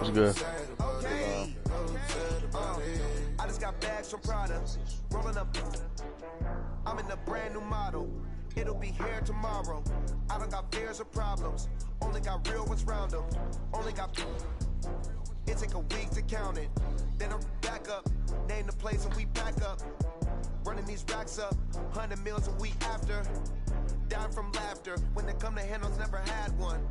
What's good? I just got bags from Prada, rolling up. I'm in a brand new model. It'll be here tomorrow. I don't got fears or problems. Only got real ones round them. Only got. It take a week to count it. Then I'm back up. Name the place and we pack up. Running these racks up. 100 meals a week after. Down from laughter. When they come to handles, never had one.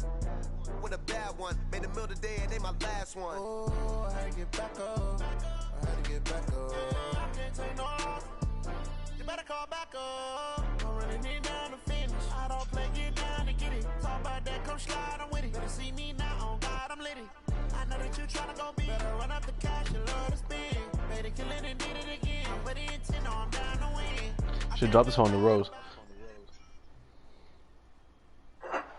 With a bad one. Made a meal today and they my last one. Oh, I had to get back up. I had to get back up. I can't take no off. You better call back up. I'm running it down to finish. I don't play, get down to get it. Talk about that, come slide, I'm with it. Better see me now, on God, I'm lit it. I know that you tryna go big. Better run up the cash, you love to spin. Better kill it and did it again. But the intent, no, I'm down to win. Should drop this on the Rose.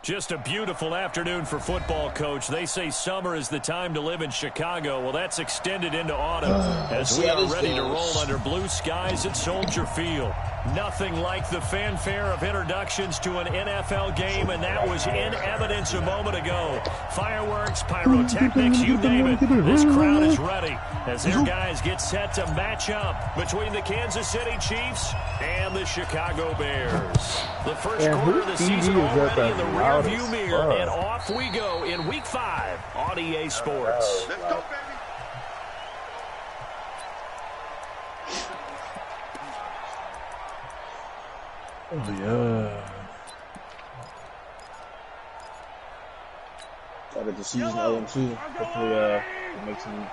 Just a beautiful afternoon for football, Coach. They say summer is the time to live in Chicago. Well, that's extended into autumn as we are ready to roll under blue skies at Soldier Field. Nothing like the fanfare of introductions to an NFL game, and that was in evidence a moment ago. Fireworks, pyrotechnics, you name it. This crowd is ready as their guys get set to match up between the Kansas City Chiefs and the Chicago Bears. The first quarter of the season already in the rearview mirror, and off we go in Week 5 on EA Sports. Let's go, baby. Oh, yeah. Started the season, LM2. Hopefully, it makes some.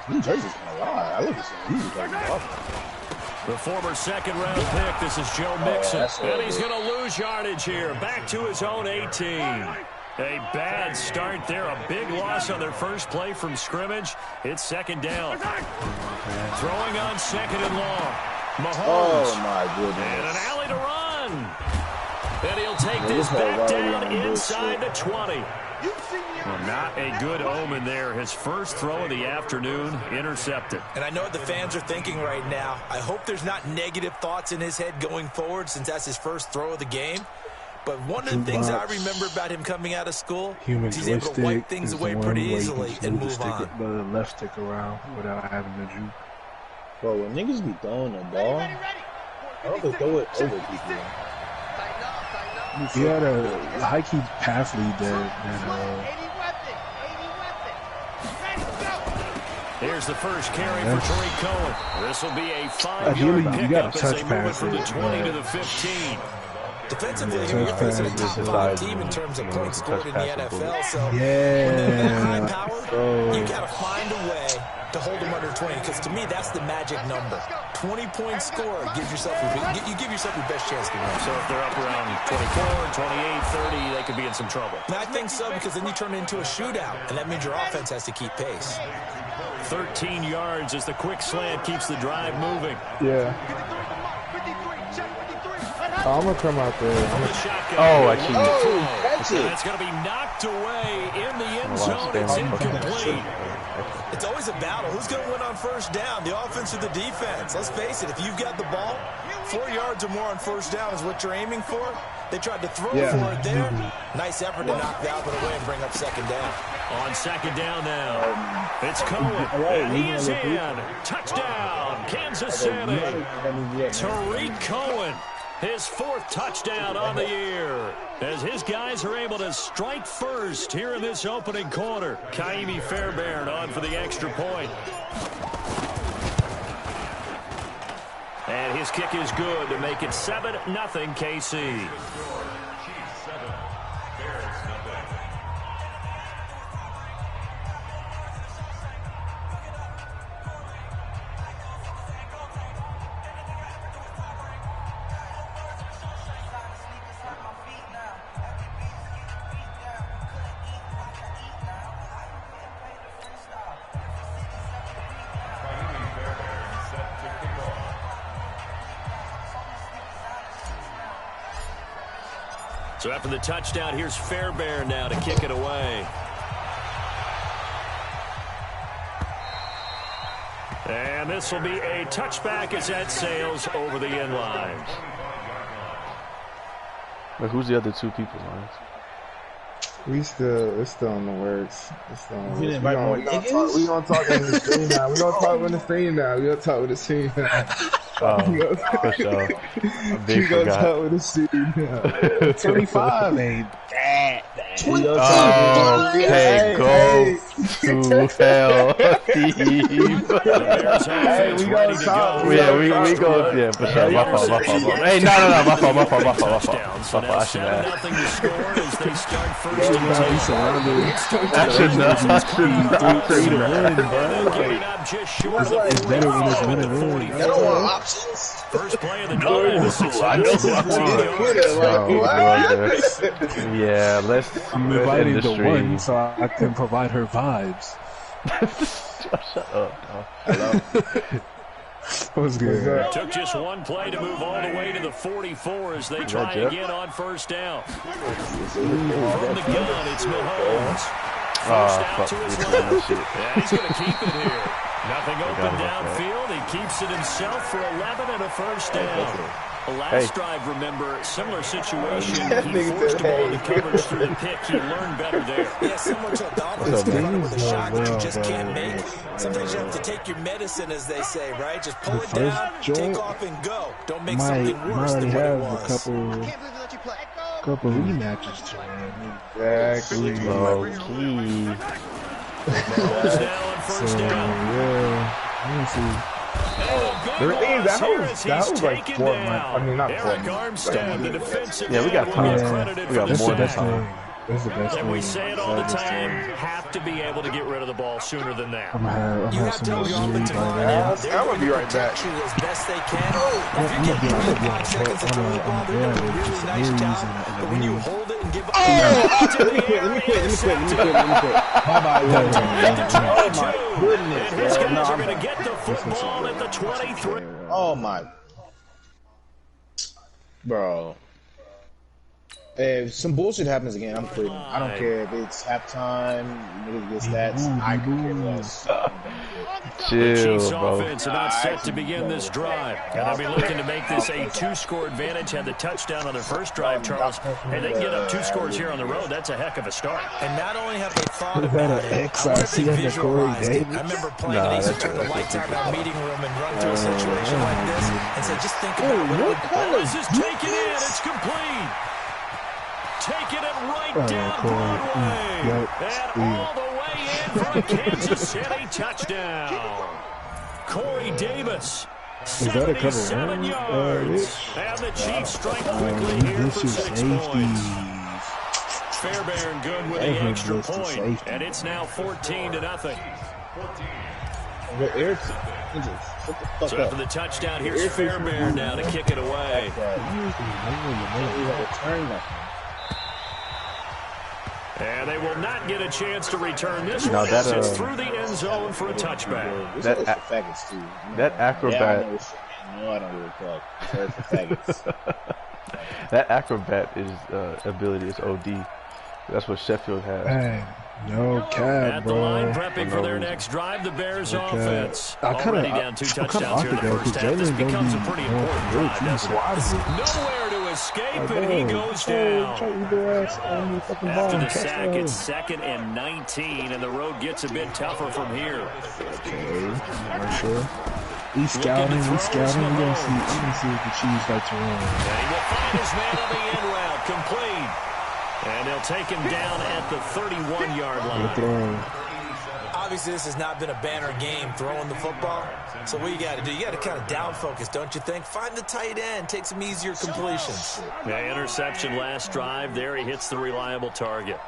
New jerseys kind of wild. I look at some new jerseys. The former second-round pick, this is Joe Mixon. And he's going to lose yardage here. Back to his own 18. A bad start there. A big loss on their first play from scrimmage. It's second down. Throwing on second and long. Mahomes. Oh, my goodness. And an alley to run. And he'll take this back down inside the 20. Well, not a good omen there. His first throw of the afternoon intercepted. And I know what the fans are thinking right now. I hope there's not negative thoughts in his head going forward since that's his first throw of the game. But one of the things I remember about him coming out of school is he's able to wipe things away pretty easily and move on. The left stick around without having to juke. Bro, when niggas be throwing the ball, I don't think throw it over people. He had a high-key pass lead there. Here's the first carry for Tariq Cohen. This will be a 5-yard pickup as they move it from the 20 to the 15. Defensively, you're facing a top-5 team in terms of points scored in the NFL. So when they're that high-powered, you got to find a way to hold them under 20. Because to me, that's the magic number. 20-point score gives yourself you give yourself your best chance to win. So if they're up around 24, 28, 30, they could be in some trouble. And I think so, because then you turn it into a shootout, and that means your offense has to keep pace. 13 yards as the quick slant keeps the drive moving. Yeah. I'm going to come out there. Oh, I cheated. That's going to be knocked away in the end zone. It's incomplete. It's always a battle. Who's going to win on first down, the offense or the defense? Let's face it, if you've got the ball, 4 yards or more on first down is what you're aiming for. They tried to throw for it there. Nice effort to knock that one away and bring up second down. On second down now, it's Cohen, and he is in. Touchdown, Kansas City. Tariq Cohen, his 4th touchdown on the year, as his guys are able to strike first here in this opening quarter. Kaimi Fairbairn on for the extra point. And his kick is good to make it 7-0 KC. So after the touchdown, here's Fairbairn now to kick it away. And this will be a touchback as that sails over the end line. Wait, who's the other two people, Lance? It's still in the works. It's still in the You works. didn't invite more We niggas? gonna talk on the stream now. We gonna talk on the stream now. We gonna talk with the stream now. For sure. We gonna talk with the stream now. 25 ain't that bad. Okay, go to hell, Steve. Hey, we gonna talk. Yeah, we go. Yeah, for sure. My fault. Hey, no. My fault. I should have. Nothing to score as they start first and 10. I should not. Giving up just short of the It's better when it's 44 better with than 44. I don't want options. First play of the drive. I know Yeah, let's I'm inviting end the the stream. one so I can provide her vibes. Shut up. What's good? Took just one play to move all the way to the 44 as they try again on first down. From the gun, it's Mahomes. First out to his left. And he's going to keep it here. Nothing open downfield. He keeps it himself for 11 and a first down. Last drive, remember, similar situation. He forced the ball into coverage through the pick. He learned better there. Yeah, similar to a Dolphins running with a shot that you just can't make. Sometimes you have to take your medicine, as they say, right? Just pull it down, take off, and go. Don't make something worse than what it was. Couple rematches to Exactly. Low key. Mahomes now on first down. yeah. That was like 4 months. I mean, not 4 Eric months. Armstead, the defensive Yeah, we got end, time. will be credited We got for the more than sack. time. That's the best And way. we say it all the time, have to be able to get rid of the ball sooner than that. I'm gonna You have have some to more be really offensive by line now. out. They're I'm gonna be going to right back. protect you as best they can. I'm gonna be on the air with just Aries and But when you hold it and give up, Let me quit. Bye-bye. Oh, my goodness. His bro. guys are going to get the football at the 23. Oh, my. Bro. If some bullshit happens again, I'm quitting. I don't care if it's halftime, niggas get stats. I could care less. Chill, Chiefs bro. offense about set to begin this drive. And they'll be looking to make this a 2-score advantage. Had the touchdown on their first drive, Charles. Hey, they can get up 2 scores here on the road. That's a heck of a start. and not only have they thought Is that about an it, X I wonder I if see they on the Corey visualized it. Davis? I remember playing Nah, and they used to that's turn the a- lights out in our meeting room and run through a situation like this and say, just think about what it would Ball is just taken in. It's complete. Taking it right down Broadway. And all the way in for a Kansas City touchdown. Corey Davis, that a couple 77 runs? yards. And the Chiefs strike quickly here This for is 6 safety. points. Fairbairn good with the That extra was the point. safety. And it's now 14-0. But Eric, shut the fuck So up. after the touchdown, here's Fairbairn now to kick it away. Return that. And they will not get a chance to return this Now one. that, It's through the end zone for a touchback. This That is a- for faggots, too. That Yeah, I acrobat, know it's no, I don't really fuck. It's for faggots. that acrobat is ability is OD. That's what Sheffield has. Hey, no cap, At the line, bro. prepping for their next drive, the Bears offense. I kinda- Already down 2 I'm kinda touchdowns here in the off first it, half. though, This 'cause Jalen becomes a don't pretty be important going drive, for doesn't it? Nowhere to escape, and he goes down. After the sack, it's 2nd and 19, and the road gets a bit tougher from here. We scouting. We're gonna see if the Chiefs like to run. And he will find his man on the end route, complete. And they'll take him down at the 31-yard line. Obviously, this has not been a banner game throwing the football. So what you got to do, you got to kind of down focus, don't you think? Find the tight end, take some easier completions. Yeah, interception last drive. There he hits the reliable target.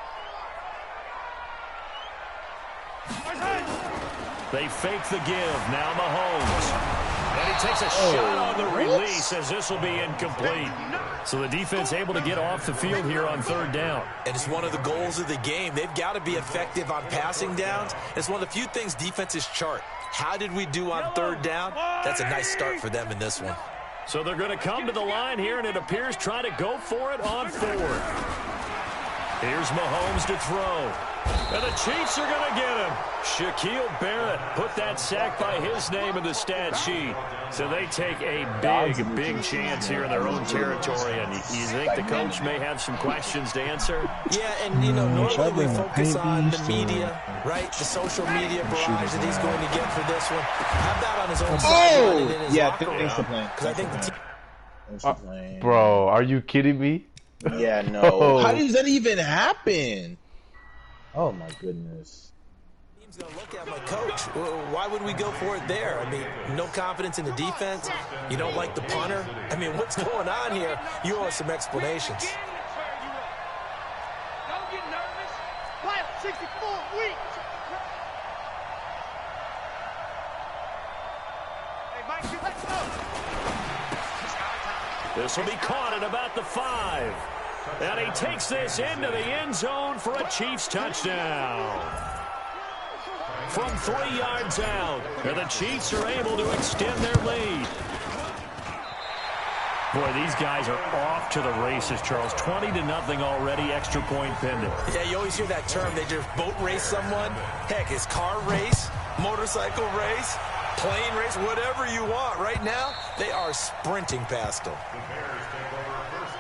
They fake the give. Now Mahomes. And he takes a shot on the release as this will be incomplete. So the defense able to get off the field here on 3rd down. And it's one of the goals of the game. They've got to be effective on passing downs. It's one of the few things defenses chart. How did we do on 3rd down? That's a nice start for them in this one. So they're going to come to the line here, and it appears try to go for it on 4th. Here's Mahomes to throw. And the Chiefs are going to get him. Shaquille Barrett put that sack by his name in the stat sheet. So they take a big chance here in their own territory. And you think the coach may have some questions to answer? Yeah, and, you know, normally we focus on the media, right? The social media barrage that he's going to get for this one. Have that on his own side. Yeah, thanks for playing. Because I think the team... Bro, are you kidding me? Yeah, no. How does that even happen? Oh, my goodness. Team's going to look at my coach. Why would we go for it there? I mean, no confidence in the defense. You don't like the punter. I mean, what's going on here? You owe us some explanations. Don't get nervous. Last 64 weeks. Hey, Mike, let's go. This will be caught at about the 5. And he takes this into the end zone for a Chiefs touchdown. From 3 yards out, and the Chiefs are able to extend their lead. Boy, these guys are off to the races, Charles. 20-0 already, extra point pending. Yeah, you always hear that term. They just boat race someone. Heck, it's car race, motorcycle race, plane race, whatever you want. Right now, they are sprinting past them.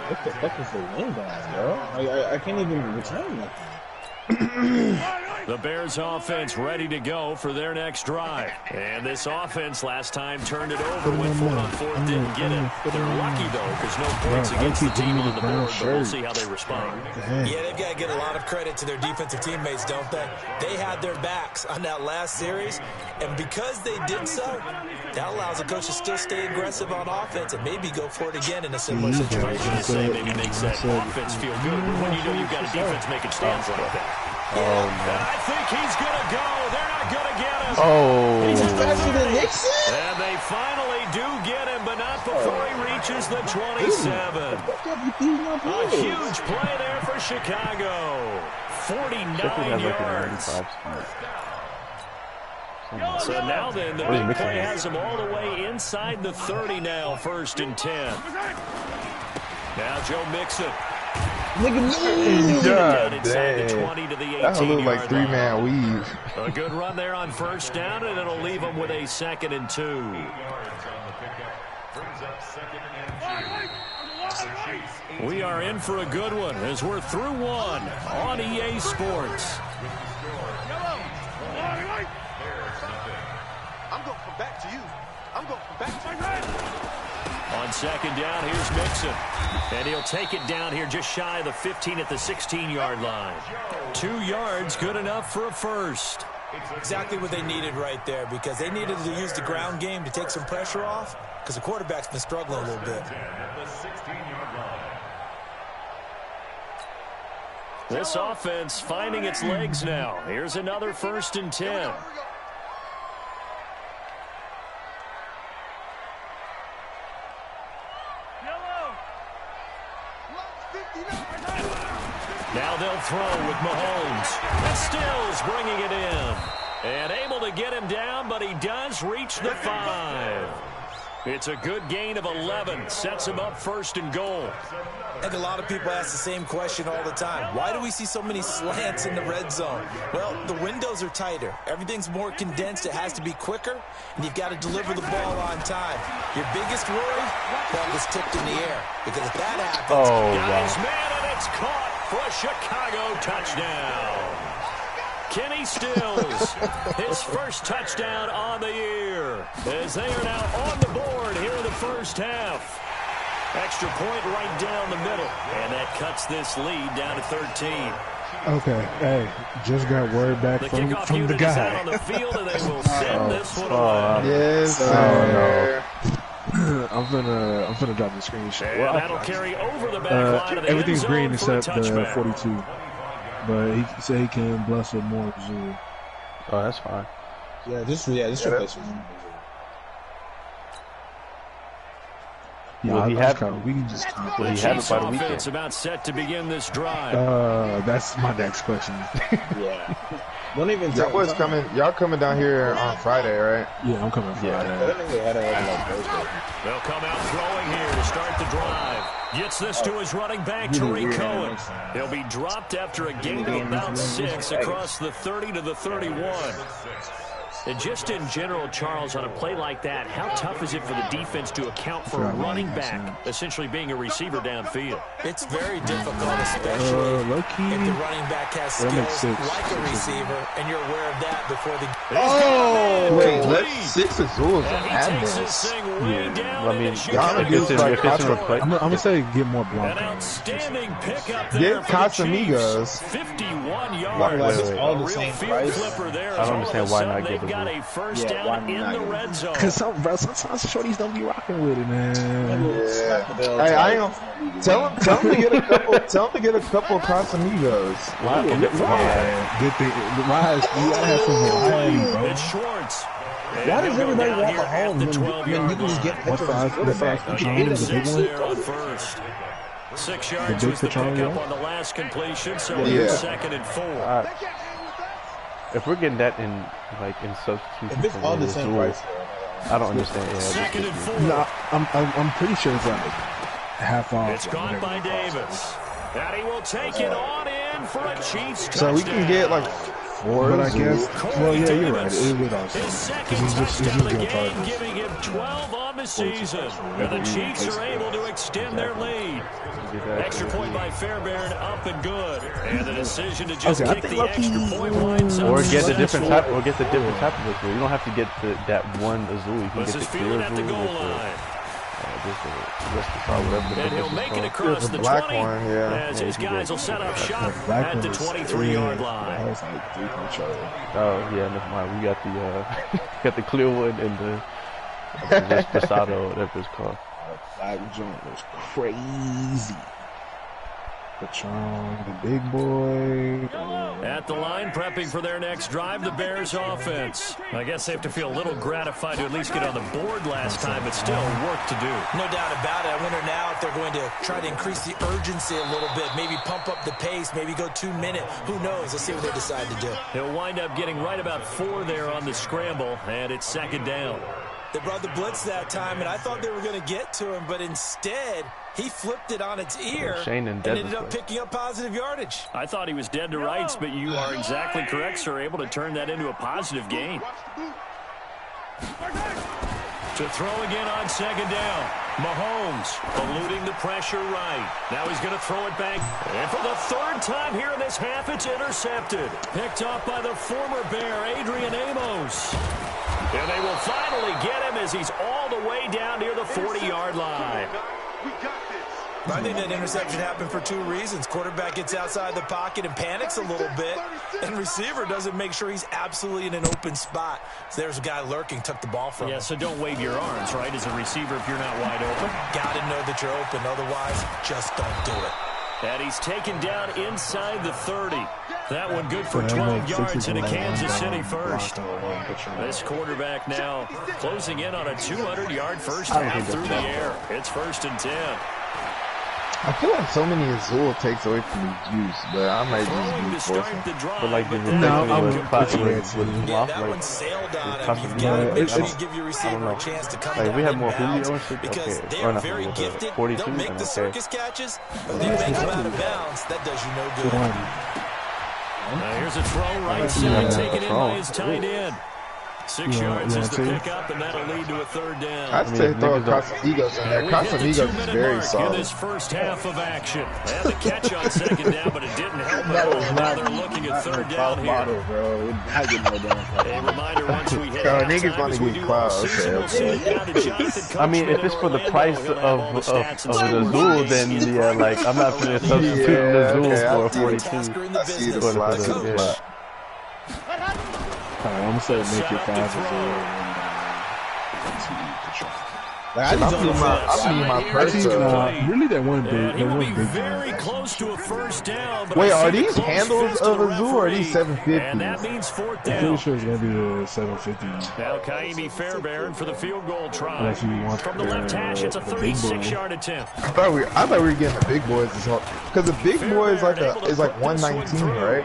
What the fuck is the wind on, bro? I can't even return nothing. The Bears offense ready to go for their next drive. And this offense last time turned it over with 4 on 4th, didn't get it. They're lucky, though, because no points against the team on the board, but we'll see how they respond. Yeah, they've got to get a lot of credit to their defensive teammates, don't they? They had their backs on that last series, and because they did so, that allows the coach to still stay aggressive on offense and maybe go for it again in a similar situation. Say maybe makes that offense feel good when you know you've got a defense making stands like that. Oh, man. I think he's going to go. They're not going to get him. Oh. He's faster than Nixon? And they finally do get him, but not before he reaches the 27. A huge play there for Chicago. 49 yards. So now then, the big play has him all the way inside the 30 now, 1st and 10. Now Joe Mixon. God dang. That look like 3-man weave. A good run there on 1st down, and it'll leave them with a 2nd and 2. We are in for a good one as we're through 1 on EA Sports. I'm going to come back to you. I'm going to come back to you. On 2nd down, here's Mixon. And he'll take it down here just shy of the 15 at the 16-yard line. 2 yards, good enough for a first. Exactly what they needed right there, because they needed to use the ground game to take some pressure off, because the quarterback's been struggling a little bit. This offense finding its legs now. Here's another 1st and 10. Now they'll throw with Mahomes. And Stills bringing it in. And able to get him down, but he does reach the 5. It's a good gain of 11. Sets him up 1st and goal. I think a lot of people ask the same question all the time. Why do we see so many slants in the red zone? Well, the windows are tighter. Everything's more condensed. It has to be quicker, and you've got to deliver the ball on time. Your biggest worry? Ball gets tipped in the air. Because if that happens... Guys, man, and it's caught for a Chicago touchdown. Kenny Stills, his first touchdown on the year, as they are now on the board here in the 1st half. Extra point right down the middle, and that cuts this lead down to 13. Okay, hey, just got word back from the guy. Out on the field, and they will send this one away. Yes, sir. I'm gonna drop the screenshot. And that'll carry over the back line of the everything's end green zone except the 42. But he said he can bless it more. Oh, that's fine. Yeah, just replace it. Yeah, Will he have? We can just. Will he have it by the weekend? Offense about set to begin this drive. That's my next question. Yeah. Don't even. Y'all boys coming. Y'all coming down here on Friday, right? Yeah, I'm coming Friday. I think they had a Thursday. They'll come out throwing here to start the drive. Gets this to his running back, Tariq Cohen. He'll be dropped after a gain of about 6 across the 30 to the 31. And just in general, Charles, on a play like that, how tough is it for the defense to account for a running back essentially being a receiver downfield? It's very difficult, especially if the running back has skills like a receiver, and you're aware of that before the... Oh, wait, let's 6 Azules and add Takes this. this thing way down I mean, into Chicago. I'm gonna say get more An Blanco. outstanding pickup there Get for the Chiefs. Casamigos. 51 Why yards. is all A the real same field price? flipper there. I don't understand why not They've get got the a first Yeah, why down in not the get red zone. Cause sometimes shorties don't be rocking with it, man. Yeah. Hey, I ain't gonna tell him to get a couple. Tell him to get a couple Casamigos. Good thing. Rise, you gotta have some variety, bro. It's Schwartz. Why does everybody want here at Mahomes the when 12-yard you can just get line? pictures of his quarterback? What's Gain of the big 6 one? there on first. 6 yards big was the Patron, pickup yeah? on the last completion, so Yeah. it's 2nd and 4. If we're getting that in substitution, If it's all the same price, I don't understand. Yeah, 2nd and 4. No, I'm pretty sure it's like half off. It's caught by Davis. And he will take it on in for a Chiefs touchdown. So we can get like 4 But I guess, Azules. well, yeah, you're right. It would also. His Because second he's just touchdown of the good game, targets. giving him 12 on the season. And the Chiefs are able to extend their lead. Extra point by Fairbairn, up and good. And the decision to just Okay, I kick think the Lucky- extra point winds up Or get the different successful. type, or get the different type of Azul. You don't have to get that one Azul. You can This get is the clear feeling at the Azul goal with the line. whatever the And he'll difference is make it called. across the the black 20 one, yeah. as his guys will set up shop Black at one the is 23-yard That line. was like 3 from each other. Oh yeah, never mind. We got the got the clear one and the Pasado, whatever it's called. Black joint was crazy. Patron, the big boy. At the line, prepping for their next drive, the Bears offense. I guess they have to feel a little gratified to at least get on the board last time, but still work to do. No doubt about it. I wonder now if they're going to try to increase the urgency a little bit, maybe pump up the pace, maybe go 2-minute. Who knows? Let's see what they decide to do. He'll wind up getting right about 4 there on the scramble, and it's 2nd down. They brought the blitz that time, and I thought they were going to get to him, but instead, he flipped it on its ear Shane and and ended up picking up positive yardage. I thought he was dead to rights, but you are exactly correct, sir. Able to turn that into a positive gain. To throw again on 2nd down. Mahomes eluding the pressure right. Now he's going to throw it back. And for the 3rd time here in this half, it's intercepted. Picked up by the former Bear, Adrian Amos. And they will finally get him as he's all the way down near the 40-yard line. I think that interception happened for 2 reasons. Quarterback gets outside the pocket and panics a little bit, and receiver doesn't make sure he's absolutely in an open spot. So there's a guy lurking, took the ball from him. Yeah, so don't wave your arms, right, as a receiver if you're not wide open. Got to know that you're open. Otherwise, just don't do it. And he's taken down inside the 30. That one good for 12 yards into Kansas City first. This quarterback now closing in on a 200-yard first half through the air. It's 1st and 10. I feel like so many Azul takes away from the juice, but I might Throwing to just be start forcing. the drive. But like the No, I'm with Yeah, that one like, sailed on him. possibly- You've got to make sure you it's- give your I receiver don't know. a chance to come Like, down we have in more bounds Julio and shit, because okay. they Or are not very Julio, gifted. 42, They'll make the okay. circus catches, but they make them out of bounds. That does you no good. Now here's a throw right side, taken in by his tight end. 6 yards is the pickup, and that'll lead to a 3rd down. I'd say throw Casamigos in there. We hit the Casamigos is 2-minute very mark in solid. this first half of action. They had the catch on 2nd down, but it didn't help at all. Now they're looking at 3rd down here. Bottle, bro. Not getting no damn A reminder once we hit Oh, halftime, niggas want as to we get do clout. all season, we'll send it down to Jonathan I mean, Coachman if it's in for the Orlando. price He'll have all the of stats and an scores Azul, then yeah, like I'm not going to substitute an Azul okay, for a I see 42. Tasker in the I see the business. slide. Coach. I'm gonna say make it Set up to 5 throw. Like, I need my purse. Really, that one big. He will be very close to a first down. But wait, are these handles of a zoo or are these 750s? And that means fourth I'm pretty down. sure it's gonna be the 750. Now Kaimi Fairbairn for the field goal try. Unless you want From the left hash, it's a the big boy. 36-yard attempt. I thought we were getting the big boys this whole, because the big boy is like 119, right?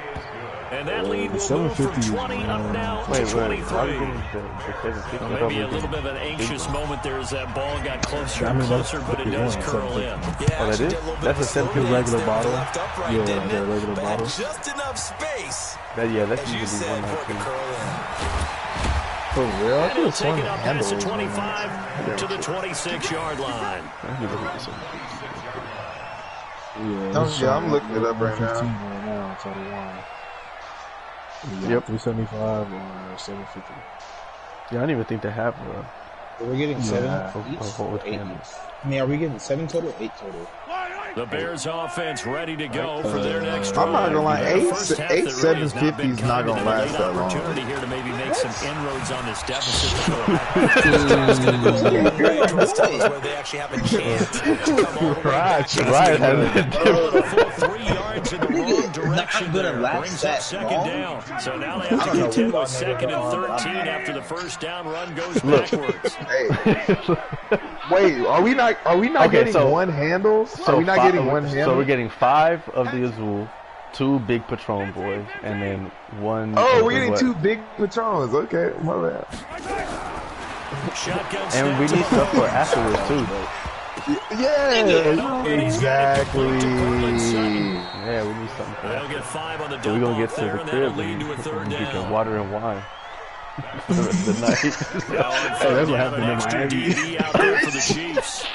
And that lead will move from 20 up now to 23. Well, maybe a little bit of an anxious moment there as that ball got closer and closer, but it does curl in. Oh, that is? That's a 750 regular bottle. Yeah, the regular bottle. Just enough space. That's As you usually said, for it to 119. curl in. For real? I And could he'll have take sworn it the up handle past the was 25 to the 26-yard line. Yeah, I'm looking it up right now. Right now, so the one. Yep. 375 or 750. Yeah, I don't even think they have We're getting 7 each? a whole Or 8 handle. each? I mean, are we getting 7 total? 8 total? The Bears offense ready to go for their next drive. I'm not gonna lie, The first half that really has not 750 been is not gonna kind, and a last late that long. opportunity here to maybe make some inroads on this deficit. Where they actually have a chance to come all the way back. Right. 3 yards in the wrong direction there. Brings up second down. So now they have to contend with second and 13 after the first down run goes backwards. Hey. Wait, are we not getting one handle? Are we not getting one handle? So we're getting 5 of the Azul, 2 big Patron boys, and then 1. Oh, we're getting 2 big Patrons. Okay, my bad. And we need stuff for afterwards too. Yeah, exactly. Yeah, we need something for They'll that. get 5 on the So we're gonna get to there, the and that'll crib lead and to a third we can down. water and wine for the rest of the night. Now on Hey, third that's what down, happened an in extra Miami. DB out there for the Chiefs.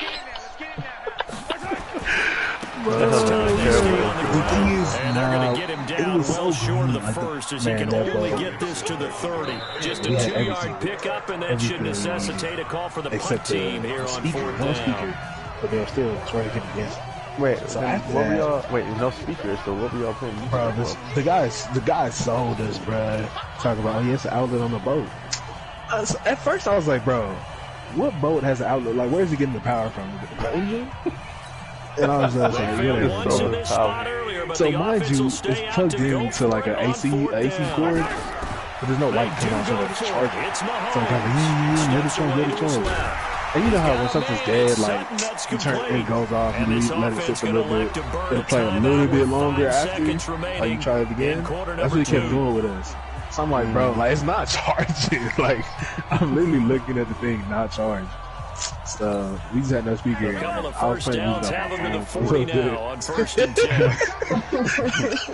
That's This how time they terrible stay it on the is. ground, is, and they're going to get him it down was well so short of the green, like the- first, as he man, can that only ball. get this to the 30. Just a We had 2-yard everything. pickup, and that should Everything. necessitate a call for the punt Except team here on speaker, fourth no down. speaker, but they're still trying to get against. Wait, So then after what we that- all? Wait, no speakers. So what we all playing? music Bro, for? the guys sold us, bro. Talk about, oh, yes, an outlet on the boat. So at first, I was like, bro, what boat has an outlet? Like, where's he getting the power from? The engine? And I was just like, Failed yeah, once so in this powerful. spot earlier, but so the mind offense you, will it's stay out plugged to go into for like it an on AC fourth AC down. cord, but there's no light They do coming on, so go it's for it. charging. It's So I'm Mahomes. kind of let it charge, let it Steps away charge. left. And you know how when something's dead, like Sutton, that's you turn, complete. it goes off, And you this let it offense sit for a gonna little elect bit, to burn it'll a play a timeout little bit with longer 5 after, seconds or you remaining try it again. in quarter That's what he number kept 2. doing with us. So I'm like, bro, like it's not charging. Like I'm literally looking at the thing not charged. So we just had no speaker. A couple of I was first playing downs music have off them to my the phone. 40 So good. now on 1st and 10.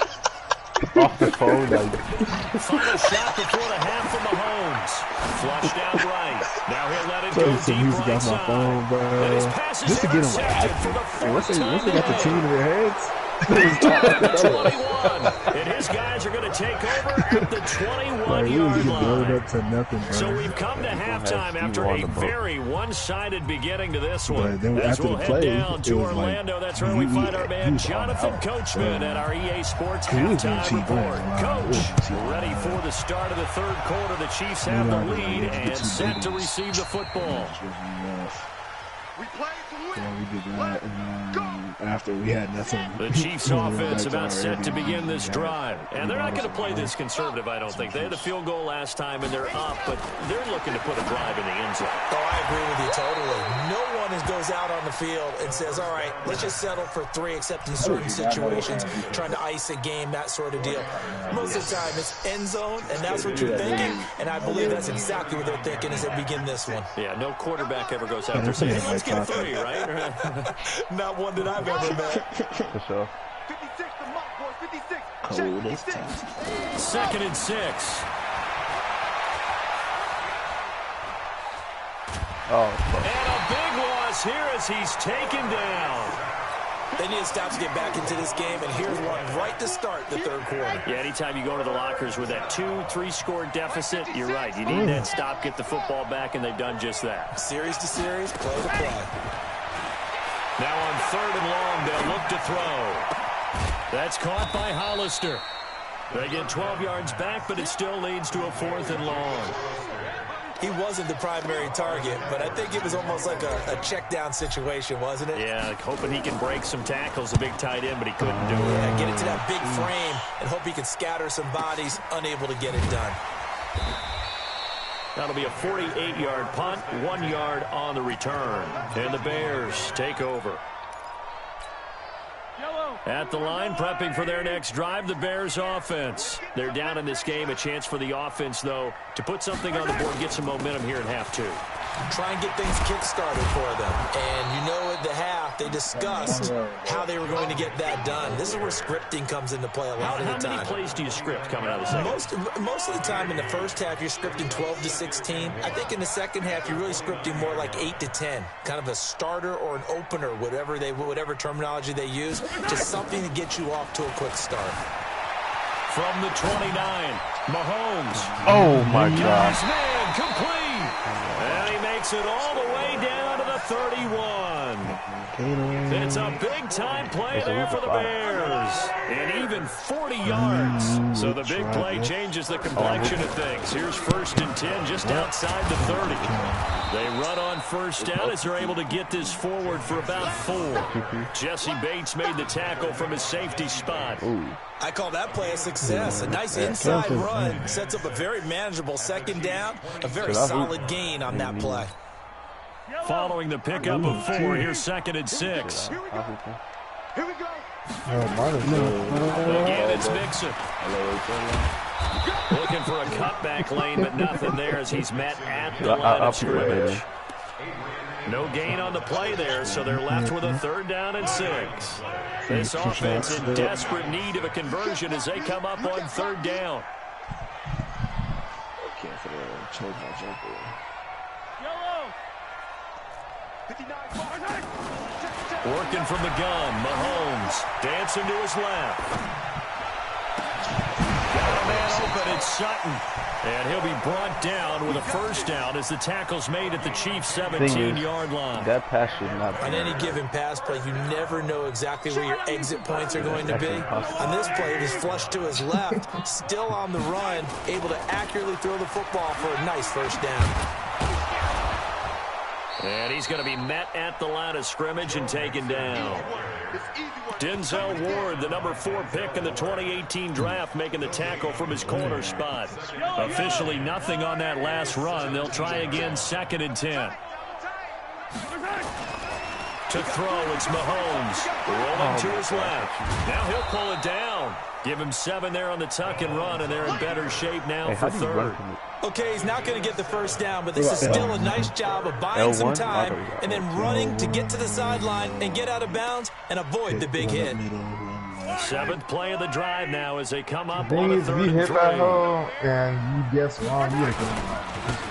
Off the phone, like Final shot before the half from Mahomes. Flushed out right. Now he'll let it go Playing some deep music right off my side. phone, bro. And his pass is Just to get them like intercepted active. for the And once fourth they time got the today. team in their heads, To the 21. And his guys are going to take over at the like we was 21-yard getting blown line. up to nothing, bro. So we've come to halftime after on a the boat. very one-sided beginning to this one. But then As after we'll the head play, down it to was like, Orlando, that's where we he- find our he man was on Jonathan out. Coachman at our EA Sports He was doing halftime cheap report. wins. Wow. Coach, Cheap ready wins. for the start of the third quarter. The Chiefs have the Maybe I lead didn't get and too set big to ones. receive the football. We play to win. Yeah, we did that, and after we had nothing. The Chiefs we went offense back to about our set to early begin this game. drive. And they're not going to play this conservative, I don't think. They had the field goal last time, and they're up, but they're looking to put a drive in the end zone. Oh, I agree with you totally. No one goes out on the field and says, all right, let's just settle for 3, except in certain situations, trying to ice a game, that sort of deal. Most of the time, it's end zone, and that's what you're thinking, and I believe that's exactly what they're thinking as they begin this one. Yeah, no quarterback ever goes out there saying, hey, let's get 3, right? Not one that I've ever met. for sure. 56 the mark, boys. 56. Cold Check as 56. 2nd and 6. Oh, And a big loss here as he's taken down. They need to stop to get back into this game, and here's one right to start the third quarter. Yeah, anytime you go to the lockers with that 2-3 score deficit, you're right. You need that stop, get the football back, and they've done just that. Series to series, play to play. Now on 3rd and long, they'll look to throw. That's caught by Hollister. They get 12 yards back, but it still leads to a 4th and long. he wasn't the primary target, but I think it was almost like a check down situation, wasn't it? Yeah, like hoping he can break some tackles, a big tight end, but he couldn't do it. Yeah, get it to that big frame and hope he can scatter some bodies, unable to get it done. That'll be a 48-yard punt, 1 yard on the return. And the Bears take over. At the line, prepping for their next drive, the Bears offense. They're down in this game. A chance for the offense, though, to put something on the board, get some momentum here in half two. Try and get things kick-started for them. And you know at the half, they discussed how they were going to get that done. This is where scripting comes into play a lot of the time. How many plays do you script coming out of the second? Most of the time in the first half, you're scripting 12 to 16. I think in the second half, you're really scripting more like 8 to 10. Kind of a starter or an opener, whatever terminology they use. Just something to get you off to a quick start. From the 29, Mahomes. Oh, my God. Yes, man, complete. And he makes it all the way down to the 31. It's a big-time play there for the Bears. And even 40 yards. So the big play changes the complexion of things. Here's 1st and 10 just outside the 30. They run on first down as they're able to get this forward for about 4. Jesse Bates made the tackle from his safety spot. I call that play a success. A nice inside run sets up a very manageable second down. A very solid gain on that play. Following the pickup of 4, here's 2nd and 6. Here we go. Again, it's Mixon. Looking for a cutback lane, but nothing there as he's met at the line of scrimmage. No gain on the play there, so they're left with a 3rd down and 6. This offense in desperate need of a conversion as they come up on 3rd down. Working from the gun, Mahomes dancing to his left. Got a man open, it's Sutton. And he'll be brought down with a 1st down as the tackle's made at the Chiefs' 17-yard line. That pass should not be. On any given pass play, you never know exactly where your exit points are going to be. On this play, it was flushed to his left, still on the run, able to accurately throw the football for a nice 1st down. And he's going to be met at the line of scrimmage and taken down. Denzel Ward, the number 4 pick in the 2018 draft, making the tackle from his corner spot. Officially nothing on that last run. They'll try again, 2nd and 10. To throw, it's Mahomes. Rolling to his left. Now he'll pull it down. Give him 7 there on the tuck and run, and they're in better shape now for 3rd. Okay, he's not going to get the 1st down, but this is still a nice job of buying some time and then running to get to the sideline and get out of bounds and avoid the big hit. 7th play of the drive now as they come up on a 3rd and 3. If you hit that hole and you guess wrong, you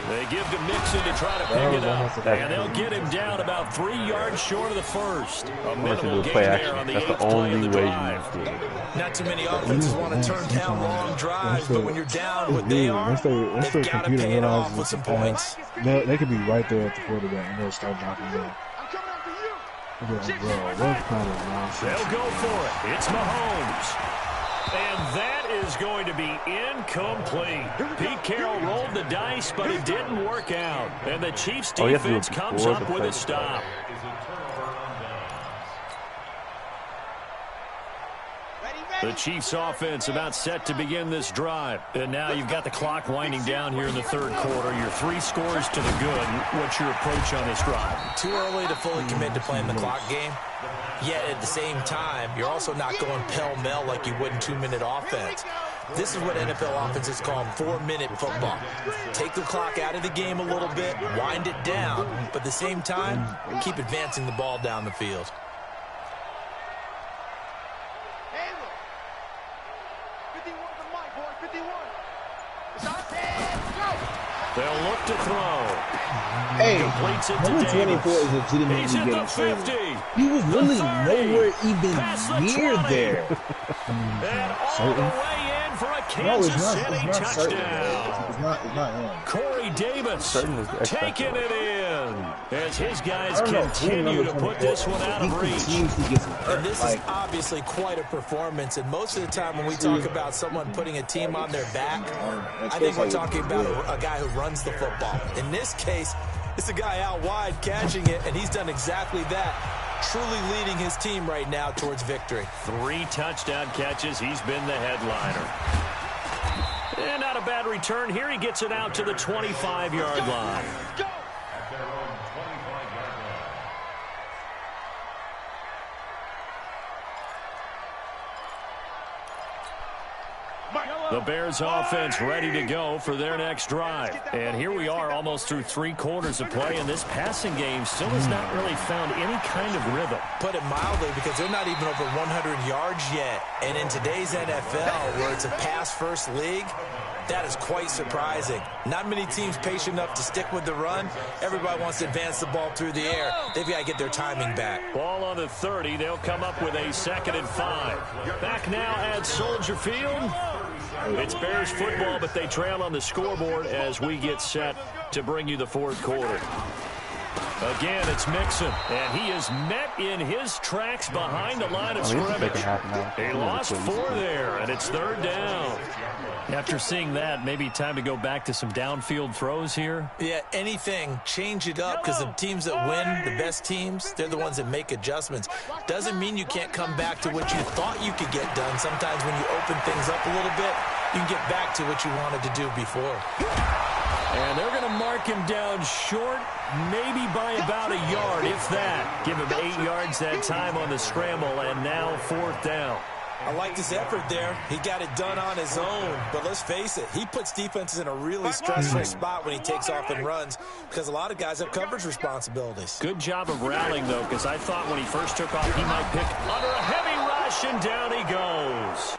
They give to Mixon to try to pick it up, and they'll get him down about 3 yards short of the 1st. A minimal gain there on the 8th play of the drive. Not too many offenses want to turn down long drives, but when you're down what they are, they've got to pay it off with some points. They could be right there at the quarterback and they'll start dropping down. They'll go for it. It's Mahomes. And that is going to be incomplete. Pete Carroll rolled the dice, but it didn't work out. And the Chiefs defense comes up with a stop. The Chiefs offense about set to begin this drive. And now you've got the clock winding down here in the 3rd quarter. Your 3 scores to the good. What's your approach on this drive? Too early to fully commit to playing the clock game. Yet at the same time, you're also not going pell-mell like you would in 2-minute offense. This is what NFL offenses call 4-minute football. Take the clock out of the game a little bit, wind it down, but at the same time, keep advancing the ball down the field. They'll look to throw. Hey, completes it number to 24 is legitimately He's at getting the 50. He was really nowhere even near there. And all the way in for a Kansas City touchdown. It's not him. Corey Davis taking it in as his guys continue to put this one out of reach. And this is obviously quite a performance. And most of the time when we talk about someone putting a team on their back, I think we're talking about a guy who runs the football. In this case, it's a guy out wide catching it, and he's done exactly that, truly leading his team right now towards victory. 3 touchdown catches. He's been the headliner. And not a bad return here. He gets it out to the 25-yard line. The Bears offense ready to go for their next drive. And here we are almost through 3 quarters of play, and this passing game still has not really found any kind of rhythm. Put it mildly, because they're not even over 100 yards yet. And in today's NFL, where it's a pass-first league, that is quite surprising. Not many teams patient enough to stick with the run. Everybody wants to advance the ball through the air. They've got to get their timing back. Ball on the 30. They'll come up with a 2nd and 5. Back now at Soldier Field. It's Bears football, but they trail on the scoreboard as we get set to bring you the 4th quarter. Again, it's Mixon, and he is met in his tracks behind the line of scrimmage. He lost 4 there, and it's 3rd down. After seeing that, maybe time to go back to some downfield throws here. Yeah, anything. Change it up, because the teams that win, the best teams, they're the ones that make adjustments. Doesn't mean you can't come back to what you thought you could get done. Sometimes when you open things up a little bit, you can get back to what you wanted to do before. And they're going to mark him down short, maybe by about a yard, if that. Give him 8 yards that time on the scramble, and now 4th down. I like his effort there. He got it done on his own. But let's face it, he puts defenses in a really stressful spot when he takes off and runs, because a lot of guys have coverage responsibilities. Good job of rallying, though, because I thought when he first took off he might pick under a heavy rush, and down he goes.